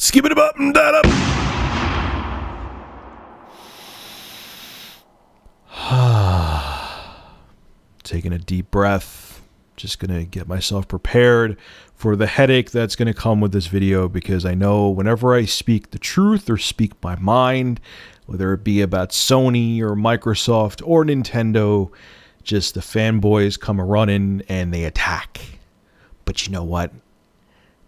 Skip it up and that up. Taking a deep breath. Just going to get myself prepared for the headache that's going to come with this video, because I know whenever I speak the truth or speak my mind, whether it be about Sony or Microsoft or Nintendo, just the fanboys come a-running and they attack. But you know what?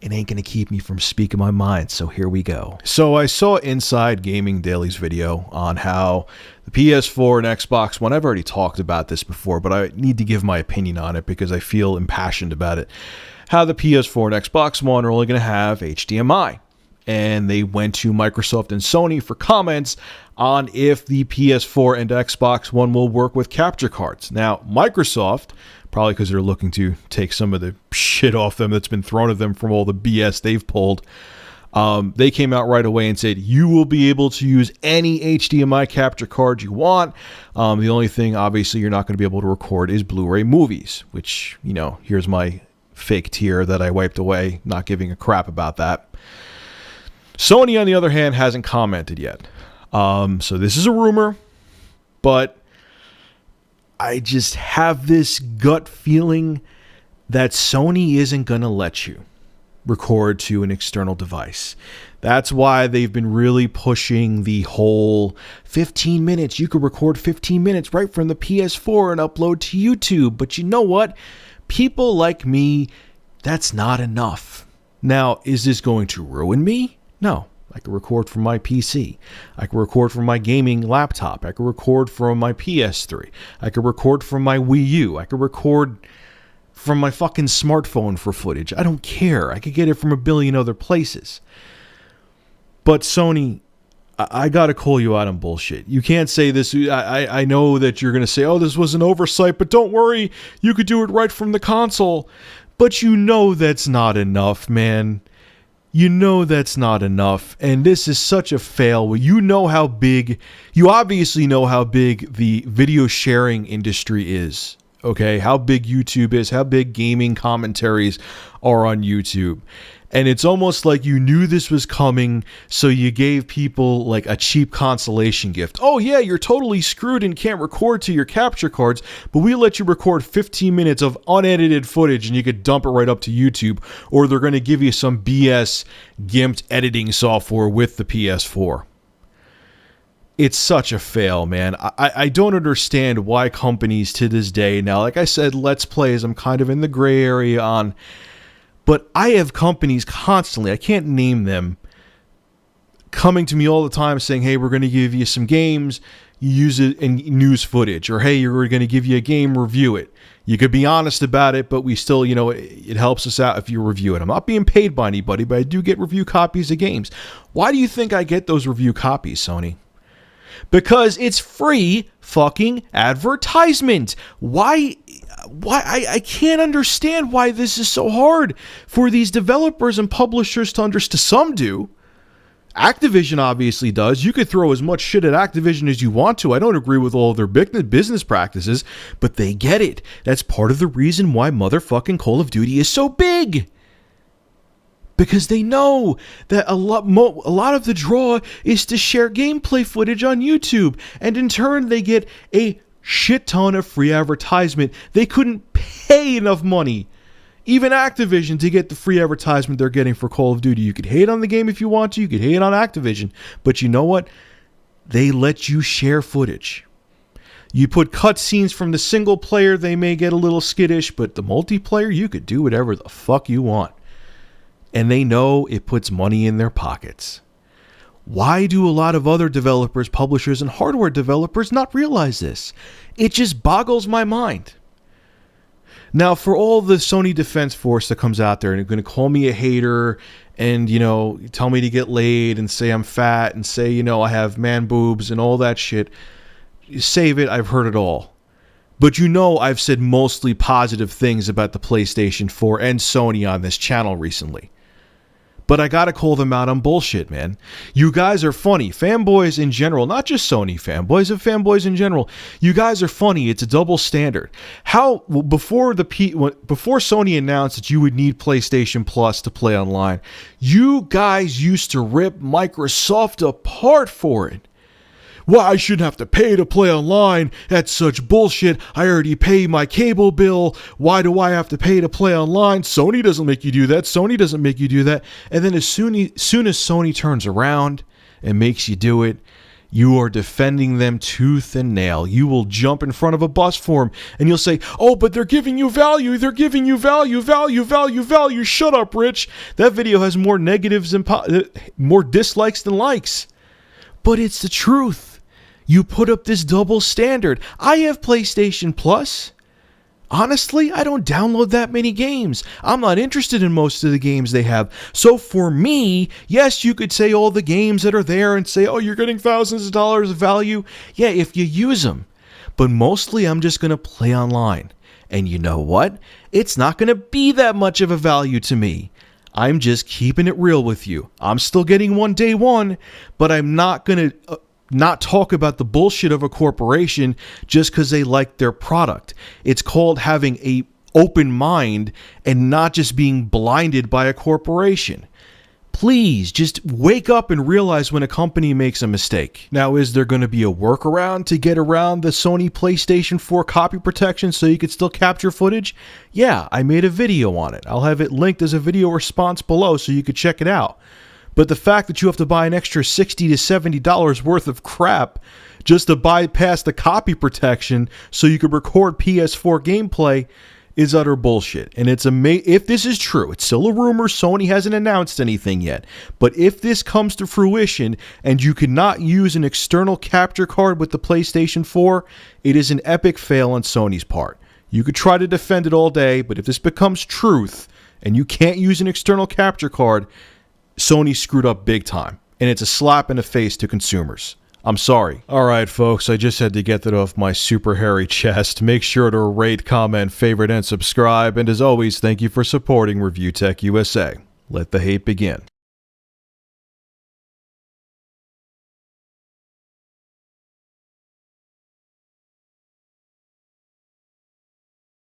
It ain't going to keep me from speaking my mind, so here we go. So I saw Inside Gaming Daily's video on how the PS4 and Xbox One, I've already talked about this before, but I need to give my opinion on it because I feel impassioned about it. How the PS4 and Xbox One are only going to have HDMI. And they went to Microsoft and Sony for comments on if the PS4 and Xbox One will work with capture cards. Now, Microsoft, probably because they're looking to take some of the shit off them that's been thrown at them from all the BS they've pulled, they came out right away and said, you will be able to use any HDMI capture card you want. The only thing, obviously, you're not going to be able to record is Blu-ray movies, which, you know, here's my fake tear that I wiped away, not giving a crap about that. Sony, on the other hand, hasn't commented yet. So this is a rumor, but I just have this gut feeling that Sony isn't going to let you record to an external device. That's why they've been really pushing the whole 15 minutes. You could record 15 minutes right from the PS4 and upload to YouTube. But you know what? People like me, that's not enough. Now, is this going to ruin me? No. I can record from my PC. I can record from my gaming laptop. I can record from my PS3. I can record from my Wii U. I can record from my fucking smartphone for footage. I don't care. I could get it from a billion other places. But Sony, I gotta call you out on bullshit. You can't say this. I know that you're gonna say, oh, this was an oversight, but don't worry. You could do it right from the console. But you know that's not enough, man. You know that's not enough, and this is such a fail. You know how big, you obviously know how big the video sharing industry is, okay? How big YouTube is, how big gaming commentaries are on YouTube. And it's almost like you knew this was coming, so you gave people like a cheap consolation gift. Oh yeah, you're totally screwed and can't record to your capture cards, but we let you record 15 minutes of unedited footage and you could dump it right up to YouTube, or they're going to give you some BS gimped editing software with the PS4. It's such a fail, man. I don't understand why companies to this day, now like I said, Let's Plays, I'm kind of in the gray area on. But I have companies constantly, I can't name them, coming to me all the time saying, hey, we're going to give you some games, you use it in news footage. Or, hey, we're going to give you a game, review it. You could be honest about it, but we still, you know, it helps us out if you review it. I'm not being paid by anybody, but I do get review copies of games. Why do you think I get those review copies, Sony? Because it's free fucking advertisement. Why I can't understand why this is so hard for these developers and publishers to understand. Some do. Activision obviously does. You could throw as much shit at Activision as you want to. I don't agree with all of their business practices, but they get it. That's part of the reason why motherfucking Call of Duty is so big. Because they know that a lot of the draw is to share gameplay footage on YouTube. And in turn, they get a shit ton of free advertisement. They couldn't pay enough money, even Activision, to get the free advertisement they're getting for Call of Duty. You could hate on the game if you want to. You could hate on Activision. But you know what? They let you share footage. You put cutscenes from the single player, they may get a little skittish, but the multiplayer, you could do whatever the fuck you want. And they know it puts money in their pockets. Why do a lot of other developers, publishers, and hardware developers not realize this? It just boggles my mind. Now, for all the Sony Defense Force that comes out there and are going to call me a hater and, you know, tell me to get laid and say I'm fat and say, you know, I have man boobs and all that shit, save it. I've heard it all. But you know I've said mostly positive things about the PlayStation 4 and Sony on this channel recently. But I gotta call them out on bullshit, man. You guys are funny. Fanboys in general, not just Sony fanboys, of fanboys in general. You guys are funny. It's a double standard. Before Sony announced that you would need PlayStation Plus to play online, you guys used to rip Microsoft apart for it. Well, I shouldn't have to pay to play online. That's such bullshit. I already pay my cable bill. Why do I have to pay to play online? Sony doesn't make you do that. Sony doesn't make you do that. And then as soon as Sony turns around and makes you do it, you are defending them tooth and nail. You will jump in front of a bus for them and you'll say, oh, but they're giving you value. They're giving you value. Shut up, Rich. That video has more negatives and more dislikes than likes. But it's the truth. You put up this double standard. I have PlayStation Plus. Honestly, I don't download that many games. I'm not interested in most of the games they have. So for me, yes, you could say all the games that are there and say, oh, you're getting thousands of dollars of value. Yeah, if you use them. But mostly I'm just going to play online. And you know what? It's not going to be that much of a value to me. I'm just keeping it real with you. I'm still getting one day one, but I'm not going to not talk about the bullshit of a corporation just because they like their product. It's called having a open mind and not just being blinded by a corporation. Please just wake up and realize when a company makes a mistake. Now, is there going to be a workaround to get around the Sony PlayStation 4 copy protection so you could still capture footage? Yeah, I made a video on it. I'll have it linked as a video response below so you could check it out. But the fact that you have to buy an extra $60 to $70 worth of crap just to bypass the copy protection so you could record PS4 gameplay is utter bullshit. And it's if this is true, it's still a rumor. Sony hasn't announced anything yet. But if this comes to fruition and you cannot use an external capture card with the PlayStation 4, it is an epic fail on Sony's part. You could try to defend it all day, but if this becomes truth and you can't use an external capture card, Sony screwed up big time, and it's a slap in the face to consumers. I'm sorry. All right, folks, I just had to get that off my super hairy chest. Make sure to rate, comment, favorite, and subscribe. And as always, thank you for supporting ReviewTechUSA. Let the hate begin.